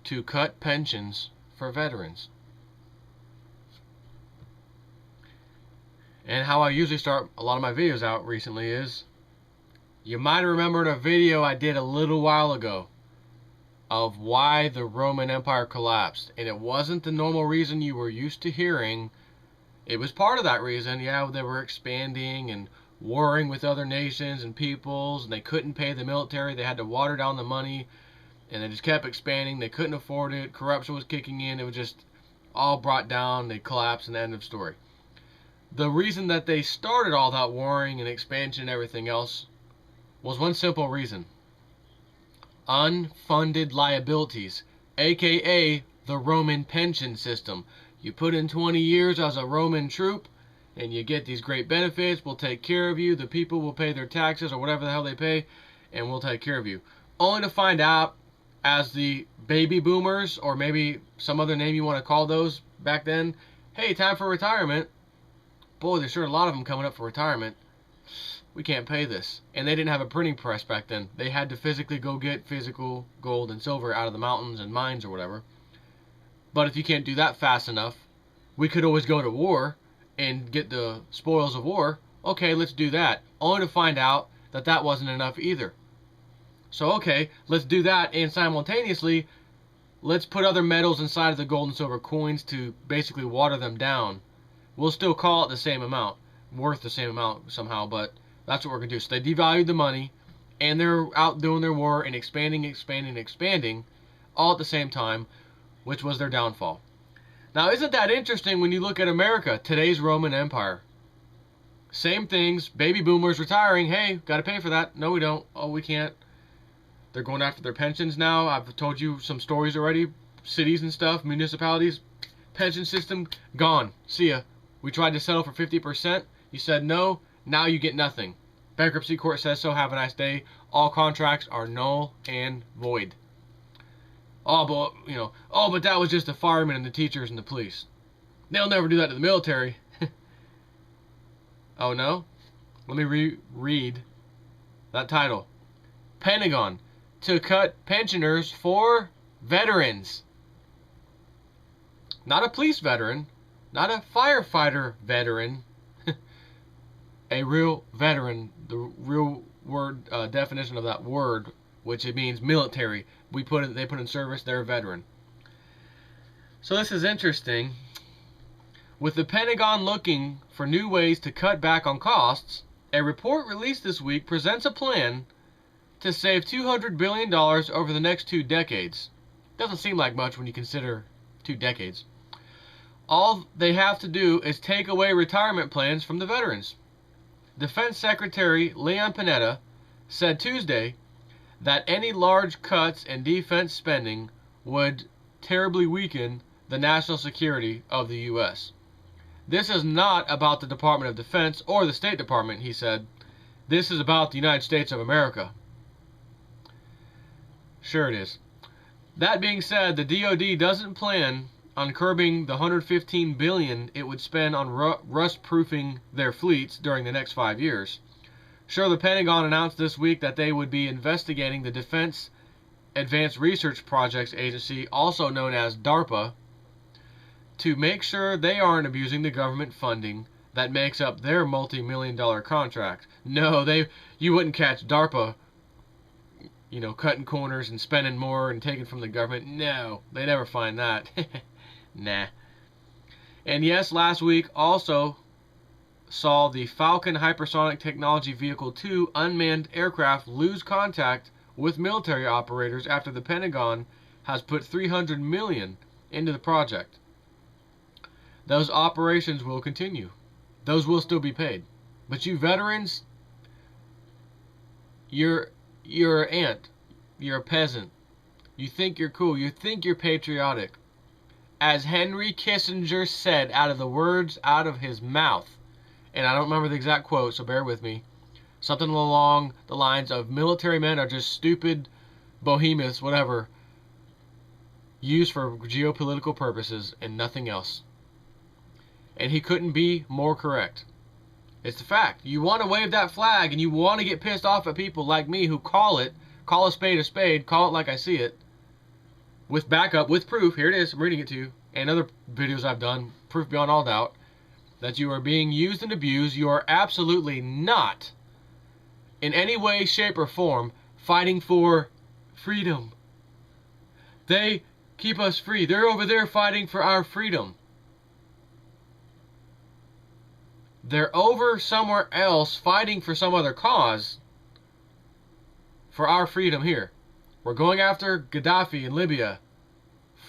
to cut pensions for veterans. And how I usually start a lot of my videos out recently is, you might have remembered a video I did a little while ago of why the Roman Empire collapsed. And it wasn't the normal reason you were used to hearing. It was part of that reason. Yeah, they were expanding and warring with other nations and peoples, and they couldn't pay the military. They had to water down the money, and they just kept expanding. They couldn't afford it. Corruption was kicking in. It was just all brought down. They collapsed, and end of story. The reason that they started all that warring and expansion and everything else was one simple reason. Unfunded liabilities, aka the Roman pension system. You put in 20 years as a Roman troop and you get these great benefits. We'll take care of you. The people will pay their taxes or whatever the hell they pay, and we'll take care of you. Only to find out, as the baby boomers, or maybe some other name you want to call those back then, hey, time for retirement. Boy, there's sure a lot of them coming up for retirement. We can't pay this. And they didn't have a printing press back then. They had to physically go get physical gold and silver out of the mountains and mines or whatever. But if you can't do that fast enough, we could always go to war and get the spoils of war. Okay, let's do that. Only to find out that that wasn't enough either. So okay, let's do that, and simultaneously, let's put other metals inside of the gold and silver coins to basically water them down. We'll still call it the same amount, worth the same amount somehow, but that's what we're going to do. So they devalued the money, and they're out doing their war and expanding, all at the same time, which was their downfall. Now, isn't that interesting when you look at America, today's Roman Empire? Same things, baby boomers retiring. Hey, got to pay for that. No, we don't. Oh, we can't. They're going after their pensions now. I've told you some stories already. Cities and stuff, municipalities, pension system, gone. See ya. We tried to settle for 50%. You said no. Now you get nothing. Bankruptcy court says so. Have a nice day. All contracts are null and void. Oh, but that was just the firemen and the teachers and the police. They'll never do that to the military. Oh, no? Let me reread that title. Pentagon to cut pensioners for veterans. Not a police veteran. Not a firefighter veteran. A real veteran. The real word definition of that word, which it means military. They put in service, they're a veteran. So this is interesting. With the Pentagon looking for new ways to cut back on costs, a report released this week presents a plan to save $200 billion over the next 2 decades. Doesn't seem like much when you consider 2 decades. All they have to do is take away retirement plans from the veterans. Defense Secretary Leon Panetta said Tuesday that any large cuts in defense spending would terribly weaken the national security of the U.S. This is not about the Department of Defense or the State Department, he said. This is about the United States of America. Sure it is. That being said, the DoD doesn't plan on curbing the $115 billion it would spend on rust-proofing their fleets during the next 5 years. Sure, the Pentagon announced this week that they would be investigating the Defense Advanced Research Projects Agency, also known as DARPA, to make sure they aren't abusing the government funding that makes up their multi-million-dollar contract. No, you wouldn't catch DARPA, cutting corners and spending more and taking from the government. No, they never find that. Nah. And yes, last week also saw the Falcon Hypersonic Technology Vehicle 2 unmanned aircraft lose contact with military operators after the Pentagon has put $300 million into the project. Those operations will continue. Those will still be paid. But you veterans, you're an ant. You're a peasant. You think you're cool. You think you're patriotic. As Henry Kissinger said out of the words out of his mouth, and I don't remember the exact quote, so bear with me, something along the lines of military men are just stupid behemoths, whatever, used for geopolitical purposes and nothing else. And he couldn't be more correct. It's the fact. You want to wave that flag and you want to get pissed off at people like me who call a spade, call it like I see it. with backup, with proof. Here it is. I'm reading it to you. And other videos I've done, proof beyond all doubt, that you are being used and abused. You are absolutely not, in any way, shape, or form, fighting for freedom. They keep us free. They're over there fighting for our freedom. They're over somewhere else fighting for some other cause for our freedom here. We're going after Gaddafi in Libya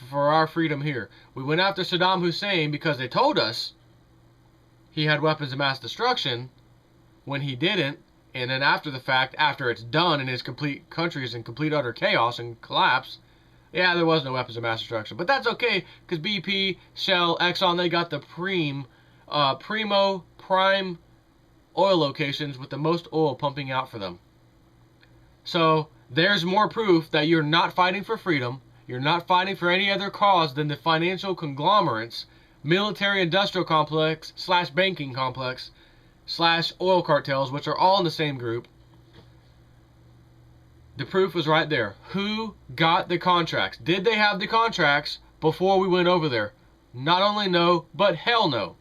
for our freedom here. We went after Saddam Hussein because they told us he had weapons of mass destruction when he didn't. And then after the fact, after it's done and his complete country is in complete utter chaos and collapse, yeah, there was no weapons of mass destruction. But that's okay, because BP, Shell, Exxon, they got the prime oil locations with the most oil pumping out for them. So there's more proof that you're not fighting for freedom. You're not fighting for any other cause than the financial conglomerates, military-industrial complex / banking complex / oil cartels, which are all in the same group. The proof was right there. Who got the contracts? Did they have the contracts before we went over there? Not only no, but hell no.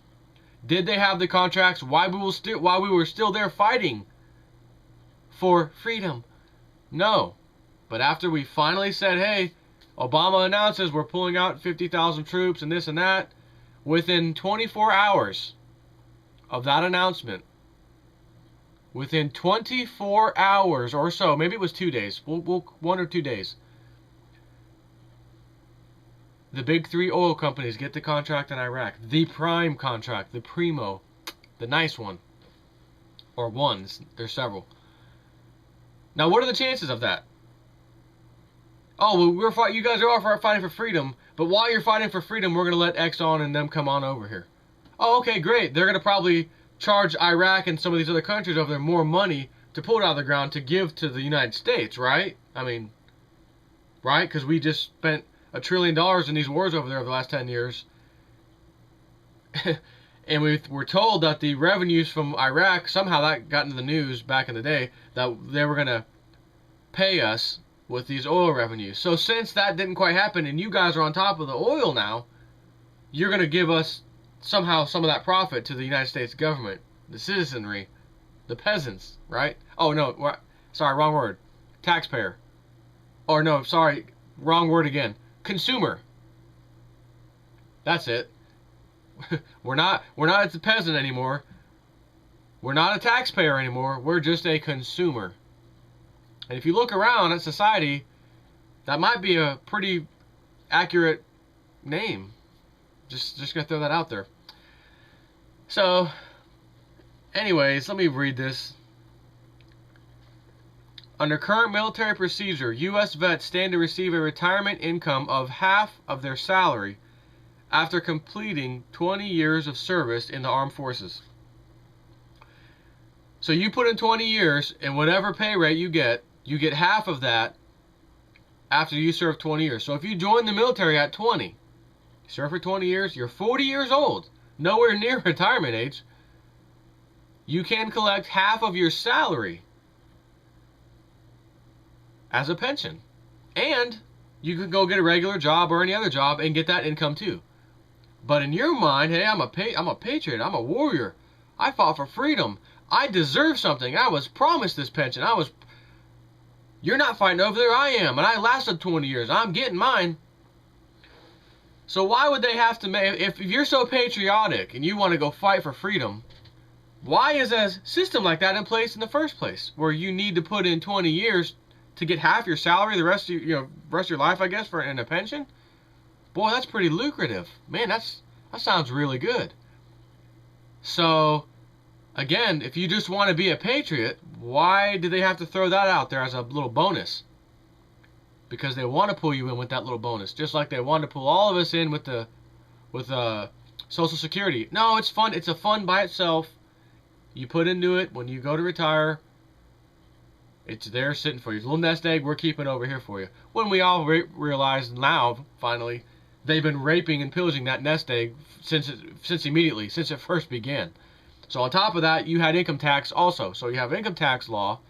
Did they have the contracts while we were still there fighting for freedom? No. But after we finally said, hey, Obama announces we're pulling out 50,000 troops and this and that, within 24 hours of that announcement, within 24 hours or so, maybe it was 2 days, 1 or 2 days, the big 3 oil companies get the contract in Iraq. The prime contract, the primo, the nice one. Or ones, there's several. Now, what are the chances of that? Oh, well, you guys are all fighting for freedom, but while you're fighting for freedom, we're going to let Exxon and them come on over here. Oh, okay, great. They're going to probably charge Iraq and some of these other countries over there more money to pull it out of the ground to give to the United States, right? I mean, right? Because we just spent $1 trillion in these wars over there over the last 10 years. And we were told that the revenues from Iraq, somehow that got into the news back in the day, that they were going to pay us with these oil revenues. So since that didn't quite happen and you guys are on top of the oil now, you're going to give us somehow some of that profit to the United States government, the citizenry, the peasants, right? Oh, no, sorry, wrong word. Taxpayer. Or no, sorry, wrong word again. Consumer. That's it. We're not a peasant anymore. We're not a taxpayer anymore. We're just a consumer. And if you look around at society, that might be a pretty accurate name. Just gonna throw that out there. So, anyways, let me read this. Under current military procedure, U.S. vets stand to receive a retirement income of half of their salary after completing 20 years of service in the armed forces. So you put in 20 years, and whatever pay rate you get half of that after you serve 20 years. So if you join the military at 20, serve for 20 years, you're 40 years old, nowhere near retirement age, you can collect half of your salary as a pension. And you can go get a regular job or any other job and get that income too. But in your mind, hey, I'm a patriot, I'm a warrior, I fought for freedom, I deserve something, I was promised this pension, you're not fighting over there, I am, and I lasted 20 years, I'm getting mine. So why would they have to make, if you're so patriotic and you want to go fight for freedom, why is a system like that in place in the first place, where you need to put in 20 years to get half your salary the rest of your life, I guess, in a pension? Boy, that's pretty lucrative. Man, that sounds really good. So, again, if you just want to be a patriot, why do they have to throw that out there as a little bonus? Because they want to pull you in with that little bonus, just like they wanted to pull all of us in with Social Security. No, it's fun. It's a fund by itself. You put into it when you go to retire. It's there sitting for you. It's a little nest egg we're keeping over here for you. When we all realize now, finally, they've been raping and pillaging that nest egg since it first began. So on top of that, you had income tax also. So you have income tax law,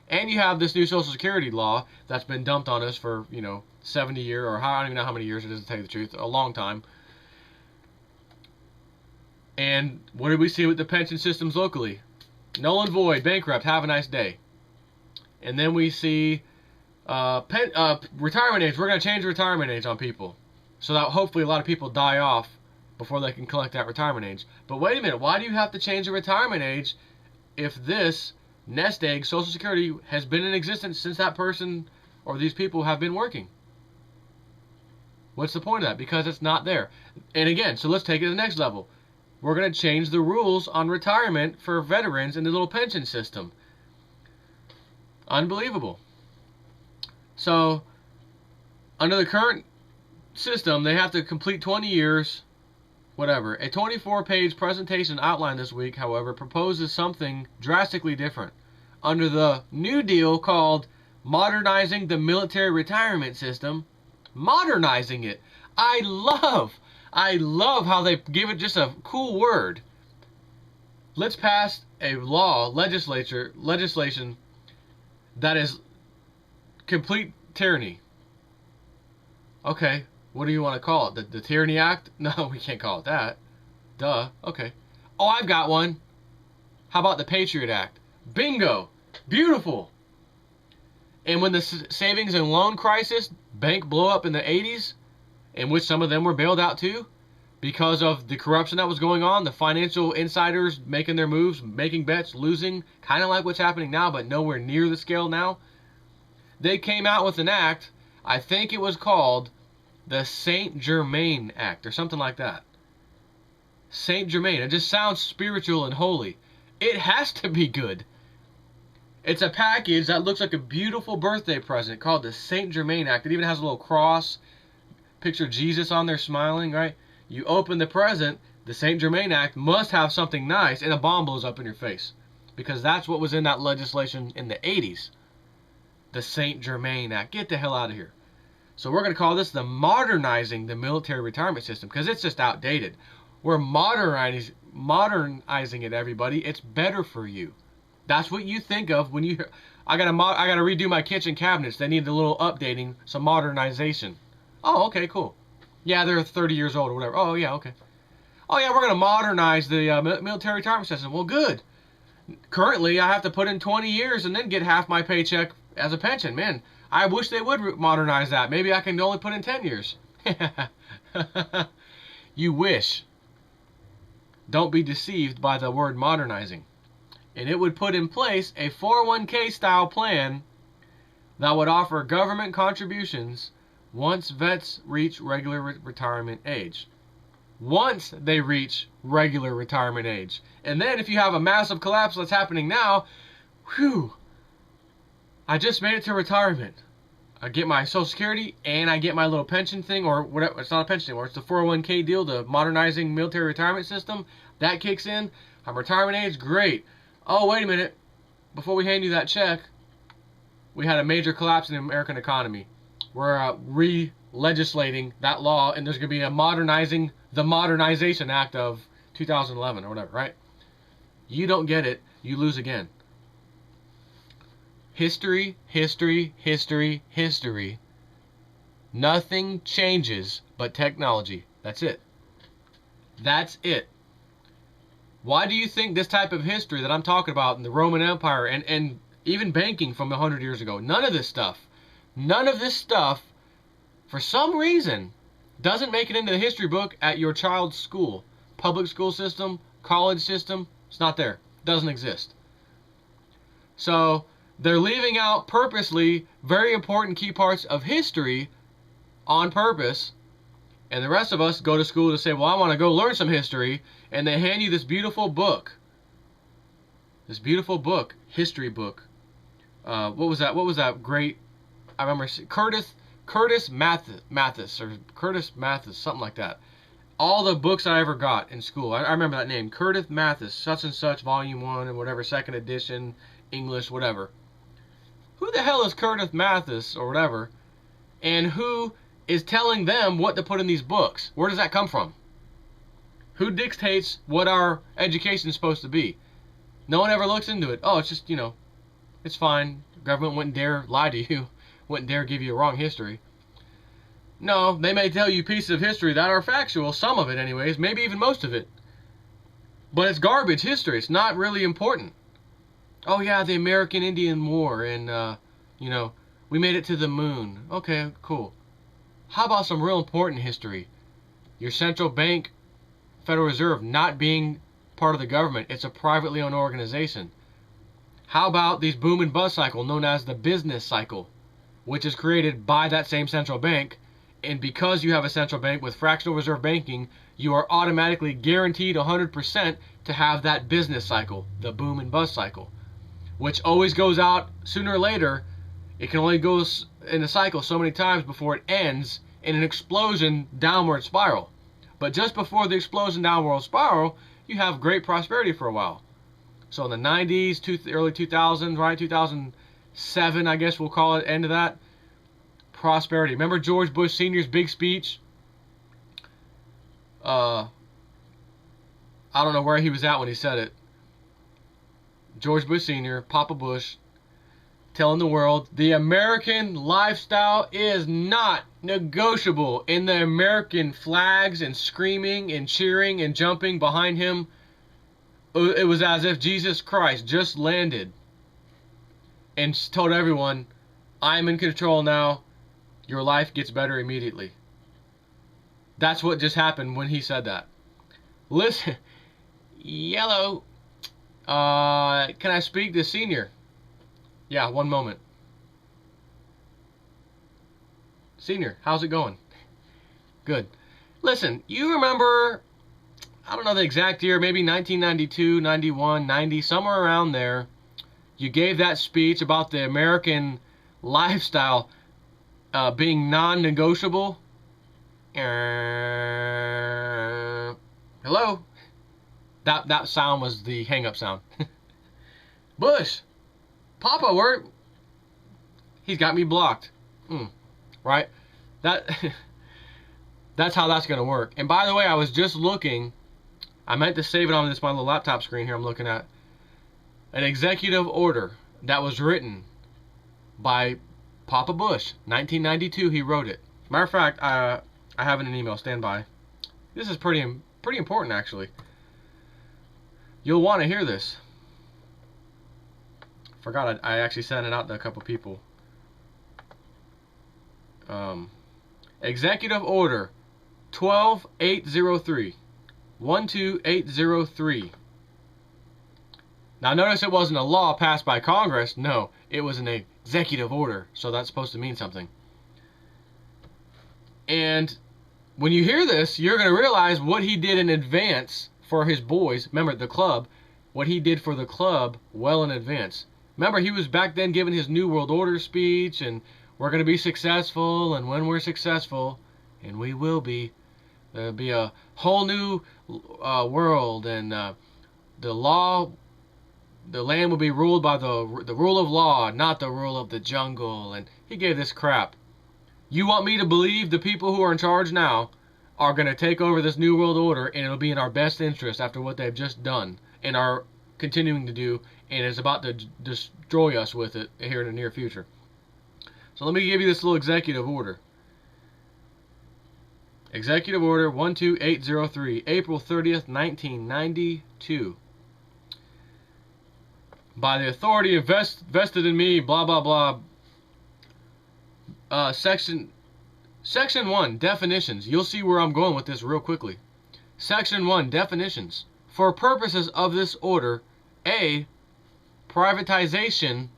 and you have this new Social Security law that's been dumped on us for, 70-year, or I don't even know how many years it is, to tell you the truth, a long time. And what did we see with the pension systems locally? Null and void, bankrupt, have a nice day. And then we see retirement age. We're going to change the retirement age on people, so that hopefully a lot of people die off before they can collect that retirement age. But wait a minute, why do you have to change the retirement age if this nest egg, Social Security, has been in existence since that person or these people have been working? What's the point of that? Because it's not there. And again, so let's take it to the next level. We're going to change the rules on retirement for veterans in the little pension system. Unbelievable. So, under the current system, they have to complete 20 years, whatever. A 24-page presentation outline this week, however, proposes something drastically different. Under the New Deal called Modernizing the Military Retirement System, modernizing it. I love how they give it just a cool word. Let's pass a law, legislation that is complete tyranny. Okay, what do you want to call it? The Tyranny Act? No, we can't call it that. Duh. Okay. Oh, I've got one. How about the Patriot Act? Bingo. Beautiful. And when the savings and loan crisis, bank blow up in the 80s, in which some of them were bailed out too, because of the corruption that was going on, the financial insiders making their moves, making bets, losing, kind of like what's happening now, but nowhere near the scale now. They came out with an act, I think it was called the Saint Germain Act, or something like that. Saint Germain, it just sounds spiritual and holy. It has to be good. It's a package that looks like a beautiful birthday present called the Saint Germain Act. It even has a little cross, picture Jesus on there smiling, right? You open the present, the Saint Germain Act must have something nice, and a bomb blows up in your face. Because that's what was in that legislation in the 80s. The Saint Germain Act. Get the hell out of here. So we're going to call this the Modernizing the Military Retirement System, because it's just outdated. We're modernizing it, everybody. It's better for you. That's what you think of when you hear, I gotta redo my kitchen cabinets. They need a little updating, some modernization. Oh, okay, cool. Yeah, they're 30 years old or whatever. Oh, yeah, okay. Oh, yeah, we're going to modernize the military retirement system. Well, good. Currently, I have to put in 20 years and then get half my paycheck as a pension. Man, I wish they would modernize that. Maybe I can only put in 10 years. You wish. Don't be deceived by the word modernizing. And it would put in place a 401k style plan that would offer government contributions once vets reach regular retirement age. Once they reach regular retirement age. And then if you have a massive collapse that's happening now, whew, I just made it to retirement. I get my Social Security and I get my little pension thing, or whatever. It's not a pension anymore. It's the 401k deal, the Modernizing Military Retirement System. That kicks in. I'm retirement age. Great. Oh, wait a minute. Before we hand you that check, we had a major collapse in the American economy. We're re-legislating that law, and there's going to be a the Modernization Act of 2011 or whatever, right? You don't get it, you lose again. History, history, history, history. Nothing changes but technology. That's it. That's it. Why do you think this type of history that I'm talking about in the Roman Empire and even banking from 100 years ago, none of this stuff, for some reason, doesn't make it into the history book at your child's school, public school system, college system? It's not there. Doesn't exist. So they're leaving out purposely very important key parts of history on purpose. And the rest of us go to school to say, well, I want to go learn some history. And they hand you this beautiful book. This beautiful book. History book. What was that? What was that great? I remember Curtis Mathis, or Curtis Mathis, something like that. All the books I ever got in school. I remember that name. Curtis Mathis, such and such, volume 1 and whatever, second edition, English, whatever. Who the hell is Curtis Mathis or whatever? And who is telling them what to put in these books? Where does that come from? Who dictates what our education is supposed to be? No one ever looks into it. Oh, it's just, it's fine. The government wouldn't dare lie to you. Wouldn't dare give you a wrong history. No, they may tell you pieces of history that are factual, some of it anyways, maybe even most of it. But it's garbage history. It's not really important. Oh yeah, the American Indian War and, we made it to the moon. Okay, cool. How about some real important history? Your central bank, Federal Reserve, not being part of the government. It's a privately owned organization. How about these boom and bust cycle known as the business cycle, which is created by that same central bank, and because you have a central bank with fractional reserve banking, you are automatically guaranteed 100% to have that business cycle, the boom and bust cycle, which always goes out sooner or later. It can only go in a cycle so many times before it ends in an explosion downward spiral. But just before the explosion downward spiral, you have great prosperity for a while. So in the 90s, early 2000s, right? 2007, I guess we'll call it, end of that. Prosperity. Remember George Bush Sr.'s big speech? I don't know where he was at when he said it. George Bush Sr., Papa Bush, telling the world, the American lifestyle is not negotiable. In the American flags and screaming and cheering and jumping behind him, it was as if Jesus Christ just landed and told everyone, I'm in control now. Your life gets better immediately. That's what just happened when he said that. Listen, yellow, can I speak to Senior? Yeah, one moment. Senior, how's it going? Good. Listen, you remember, I don't know the exact year, maybe 1992, 91, 90, somewhere around there, you gave that speech about the American lifestyle being non-negotiable. Hello? That sound was the hang-up sound. Bush! Papa, where? He's got me blocked. Right? That's how that's going to work. And by the way, I was just looking. I meant to save it on my little laptop screen here I'm looking at. An executive order that was written by Papa Bush. 1992, he wrote it. Matter of fact, I have it in an email. Stand by. This is pretty important, actually. You'll want to hear this. Forgot I actually sent it out to a couple people. Executive Order 12803. 12803. Now notice it wasn't a law passed by Congress. No, it was an executive order. So that's supposed to mean something. And when you hear this, you're going to realize what he did in advance for his boys. Remember, the club. What he did for the club well in advance. Remember, he was back then giving his New World Order speech, and we're going to be successful, and when we're successful, and we will be, there'll be a whole new world, and the land will be ruled by the rule of law, not the rule of the jungle, and he gave this crap. You want me to believe the people who are in charge now are going to take over this New World Order, and it'll be in our best interest after what they've just done, and are continuing to do, and is about to destroy us with it here in the near future. So let me give you this little executive order. Executive Order 12803, April 30th, 1992. By the authority vested in me, blah, blah, blah. Section 1, definitions. You'll see where I'm going with this real quickly. Section 1, definitions. For purposes of this order, A, privatization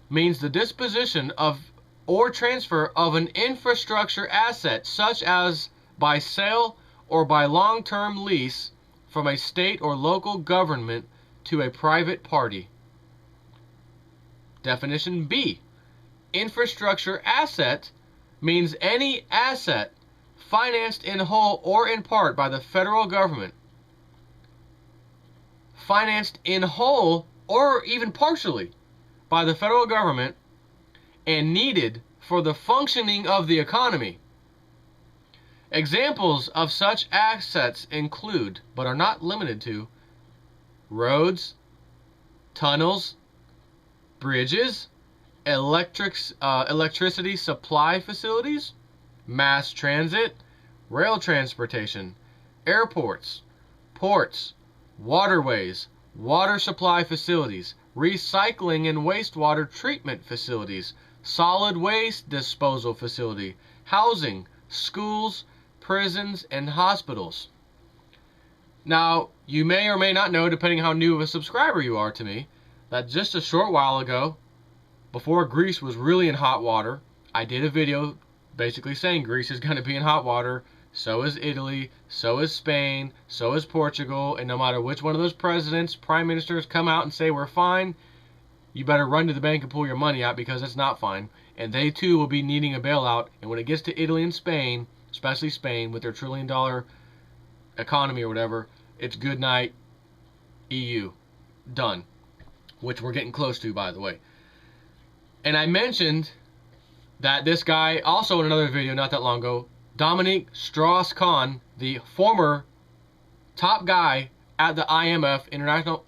means the disposition of or transfer of an infrastructure asset, such as by sale or by long-term lease from a state or local government to a private party. Definition B, infrastructure asset means any asset financed in whole or in part by the federal government. Financed in whole or even partially by the federal government and needed for the functioning of the economy. Examples of such assets include, but are not limited to, roads, tunnels, bridges, electricity supply facilities, mass transit, rail transportation, airports, ports, waterways, water supply facilities, recycling and wastewater treatment facilities, solid waste disposal facility, housing, schools, prisons, and hospitals. Now, you may or may not know, depending on how new of a subscriber you are to me, that just a short while ago, before Greece was really in hot water, I did a video basically saying Greece is going to be in hot water, so is Italy, so is Spain, so is Portugal, and no matter which one of those presidents, prime ministers come out and say we're fine, you better run to the bank and pull your money out because it's not fine. And they too will be needing a bailout, and when it gets to Italy and Spain, especially Spain with their $1 trillion economy or whatever, it's good night, EU. Done. Which we're getting close to, by the way. And I mentioned that this guy, also in another video not that long ago, Dominique Strauss-Kahn, the former top guy at the IMF, International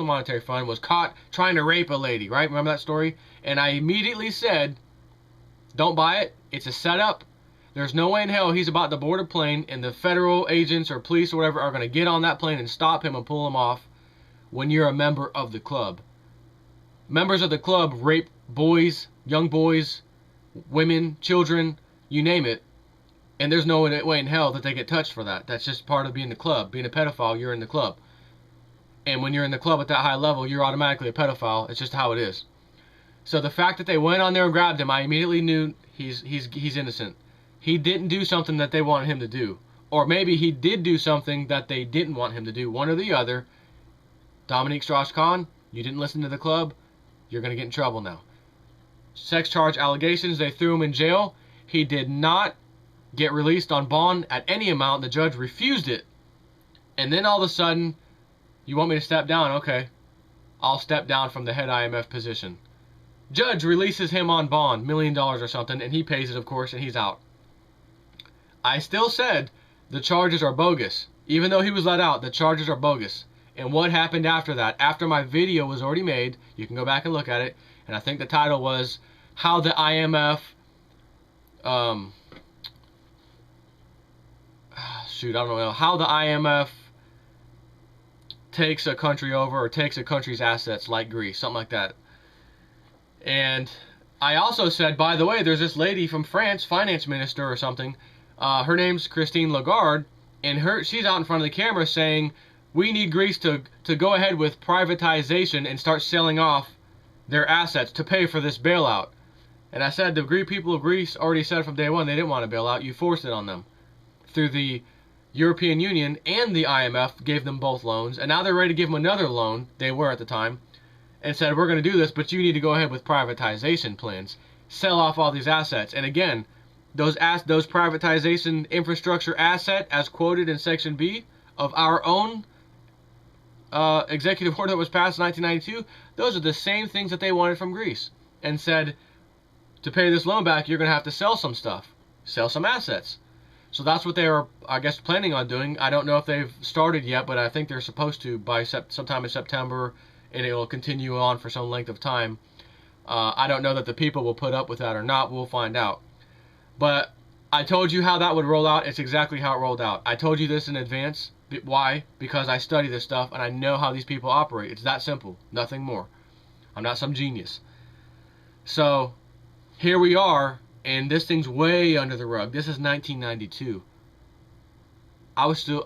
Monetary Fund, was caught trying to rape a lady, right? Remember that story? And I immediately said, don't buy it. It's a setup. There's no way in hell he's about to board a plane and the federal agents or police or whatever are going to get on that plane and stop him and pull him off when you're a member of the club. Members of the club rape boys, young boys, women, children, you name it. And there's no way in hell that they get touched for that. That's just part of being the club. Being a pedophile, you're in the club. And when you're in the club at that high level, you're automatically a pedophile. It's just how it is. So the fact that they went on there and grabbed him, I immediately knew he's innocent. He didn't do something that they wanted him to do. Or maybe he did do something that they didn't want him to do. One or the other. Dominique Strauss-Kahn, you didn't listen to the club. You're going to get in trouble now. Sex charge allegations, they threw him in jail. He did not get released on bond at any amount. The judge refused it. And then all of a sudden, you want me to step down? Okay. I'll step down from the head IMF position. Judge releases him on bond, $1 million or something, and he pays it, of course, and he's out. I still said the charges are bogus. Even though he was let out, the charges are bogus. And what happened after that? After my video was already made, you can go back and look at it, and I think the title was How the IMF how the IMF takes a country over or takes a country's assets like Greece, something like that. And I also said, by the way, there's this lady from France, finance minister or something, her name's Christine Lagarde, and she's out in front of the camera saying, we need Greece to go ahead with privatization and start selling off their assets to pay for this bailout. And I said the Greek people of Greece already said from day one they didn't want a bailout. You forced it on them. Through the European Union and the IMF gave them both loans, and now they're ready to give them another loan, they were at the time, and said, we're going to do this, but you need to go ahead with privatization plans. Sell off all these assets. And again, those privatization infrastructure asset, as quoted in Section B of our own executive order that was passed in 1992, those are the same things that they wanted from Greece, and said, to pay this loan back, you're going to have to sell some stuff, sell some assets. So that's what they were, I guess, planning on doing. I don't know if they've started yet, but I think they're supposed to by sometime in September, and it will continue on for some length of time. I don't know that the people will put up with that or not. We'll find out. But I told you how that would roll out. It's exactly how it rolled out. I told you this in advance. Why? Because I study this stuff, and I know how these people operate. It's that simple. Nothing more. I'm not some genius. So here we are, and this thing's way under the rug. This is 1992. I wasn't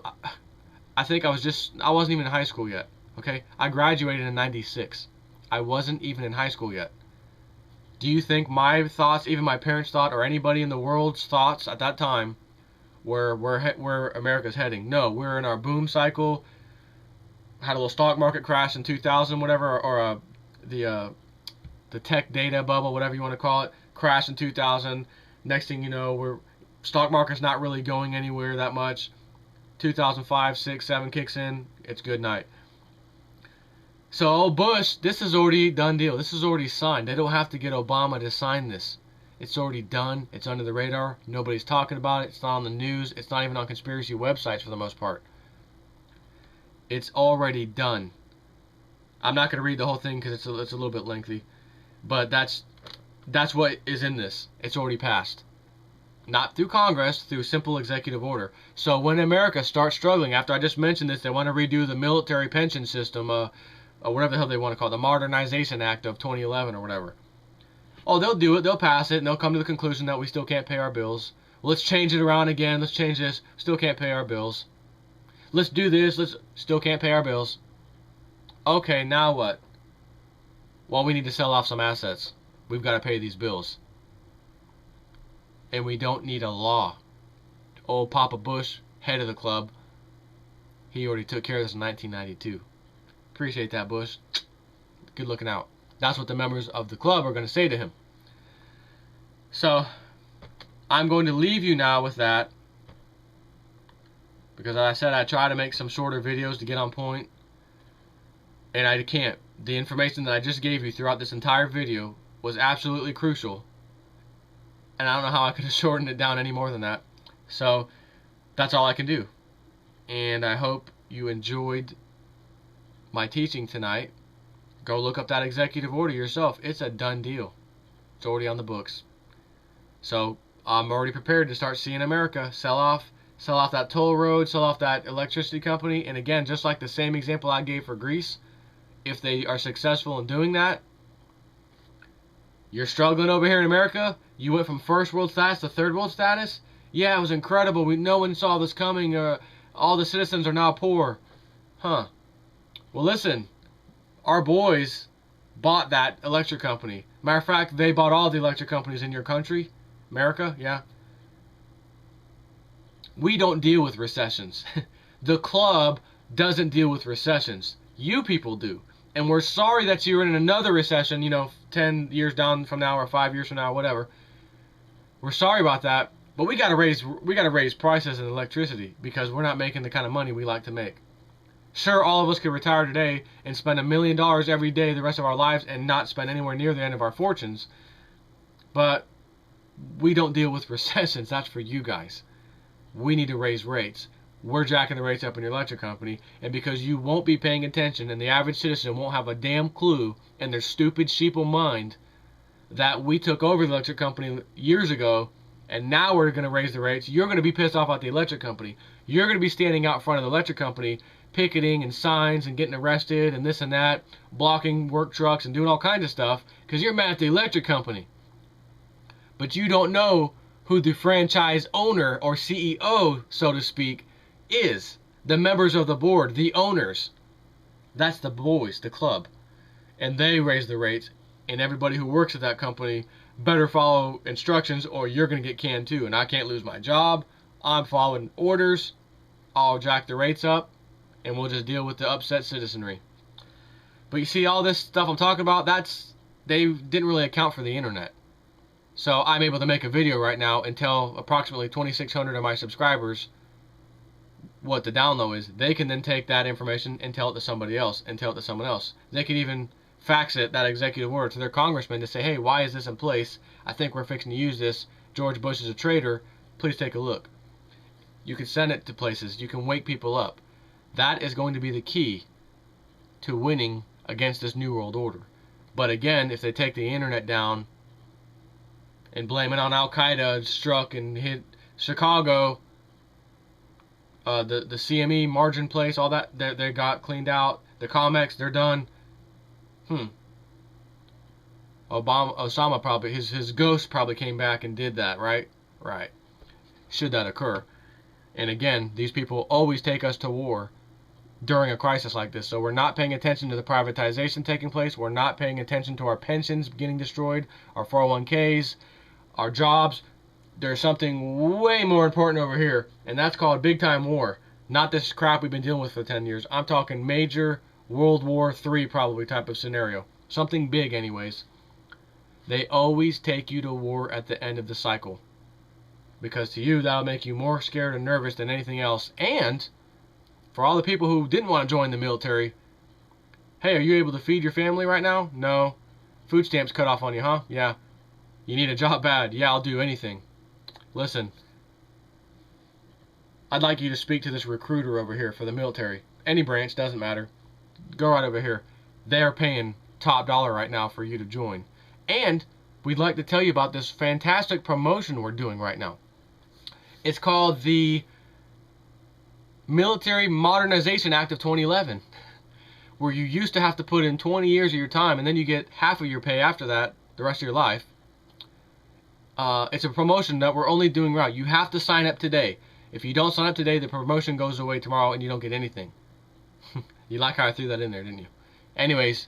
even in high school yet, okay? I graduated in 96. I wasn't even in high school yet. Do you think my thoughts, even my parents' thought, or anybody in the world's thoughts at that time, where America's heading? No, we're in our boom cycle. Had a little stock market crash in 2000, whatever, or the tech data bubble, whatever you want to call it, crashed in 2000. Next thing you know, stock market's not really going anywhere that much. 2005, 6, 7 kicks in. It's good night. So Bush, this is already a done deal. This is already signed. They don't have to get Obama to sign this. It's already done. It's under the radar. Nobody's talking about it. It's not on the news. It's not even on conspiracy websites for the most part. It's already done. I'm not going to read the whole thing because it's a little bit lengthy. But that's what is in this. It's already passed. Not through Congress, through simple executive order. So when America starts struggling, after I just mentioned this, they want to redo the military pension system, or whatever the hell they want to call it, the Modernization Act of 2011 or whatever. Oh, they'll do it, they'll pass it, and they'll come to the conclusion that we still can't pay our bills. Well, let's change it around again, let's change this, still can't pay our bills. Let's do this, still can't pay our bills. Okay, now what? Well, we need to sell off some assets. We've got to pay these bills. And we don't need a law. Old Papa Bush, head of the club, he already took care of this in 1992. Appreciate that, Bush. Good looking out. That's what the members of the club are going to say to him. So, I'm going to leave you now with that. Because as I said, I try to make some shorter videos to get on point. And I can't. The information that I just gave you throughout this entire video was absolutely crucial. And I don't know how I could have shortened it down any more than that. So, that's all I can do. And I hope you enjoyed my teaching tonight. Go look up that executive order yourself. It's a done deal. It's already on the books. So, I'm already prepared to start seeing America sell off that toll road, sell off that electricity company. And again, just like the same example I gave for Greece, if they are successful in doing that, you're struggling over here in America. You went from first world status to third world status. Yeah, it was incredible. No one saw this coming. All the citizens are now poor. Huh. Well, listen. Our boys bought that electric company. Matter of fact, they bought all the electric companies in your country. America, yeah. We don't deal with recessions. The club doesn't deal with recessions. You people do. And we're sorry that you're in another recession, 10 years down from now or 5 years from now, whatever. We're sorry about that, but we got to raise prices in electricity because we're not making the kind of money we like to make. Sure, all of us could retire today and spend $1 million every day the rest of our lives and not spend anywhere near the end of our fortunes. But we don't deal with recessions. That's for you guys. We need to raise rates. We're jacking the rates up in your electric company, and because you won't be paying attention and the average citizen won't have a damn clue in their stupid sheeple mind that we took over the electric company years ago and now we're going to raise the rates, you're going to be pissed off at the electric company. You're going to be standing out front of the electric company picketing and signs and getting arrested and this and that, blocking work trucks and doing all kinds of stuff because you're mad at the electric company. But you don't know who the franchise owner or CEO, so to speak, is. The members of the board, the owners. That's the boys, the club. And they raise the rates. And everybody who works at that company better follow instructions or you're going to get canned too. And I can't lose my job. I'm following orders. I'll jack the rates up. And we'll just deal with the upset citizenry. But you see all this stuff I'm talking about, they didn't really account for the internet. So I'm able to make a video right now and tell approximately 2,600 of my subscribers what the download is. They can then take that information and tell it to somebody else and tell it to someone else. They can even fax it, that executive order, to their congressman to say, hey, why is this in place? I think we're fixing to use this. George Bush is a traitor. Please take a look. You can send it to places. You can wake people up. That is going to be the key to winning against this New World Order. But again, if they take the internet down and blame it on Al-Qaeda struck and hit Chicago, the CME margin place, all that, they got cleaned out. The COMEX, they're done. Osama probably, his ghost probably came back and did that, right? Right. Should that occur. And again, these people always take us to war during a crisis like this. So we're not paying attention to the privatization taking place. We're not paying attention to our pensions getting destroyed, our 401ks, our jobs. There's something way more important over here, and that's called big time war. Not this crap we've been dealing with for 10 years. I'm talking major World War III probably type of scenario. Something big anyways. They always take you to war at the end of the cycle. Because to you, that'll make you more scared and nervous than anything else. And for all the people who didn't want to join the military, hey, are you able to feed your family right now? No. Food stamps cut off on you, huh? Yeah. You need a job bad? Yeah, I'll do anything. Listen, I'd like you to speak to this recruiter over here for the military. Any branch, doesn't matter. Go right over here. They're paying top dollar right now for you to join. And we'd like to tell you about this fantastic promotion we're doing right now. It's called the Military Modernization Act of 2011, where you used to have to put in 20 years of your time, and then you get half of your pay after that, the rest of your life. It's a promotion that we're only doing right. You have to sign up today. If you don't sign up today, the promotion goes away tomorrow, and you don't get anything. You like how I threw that in there, didn't you? Anyways,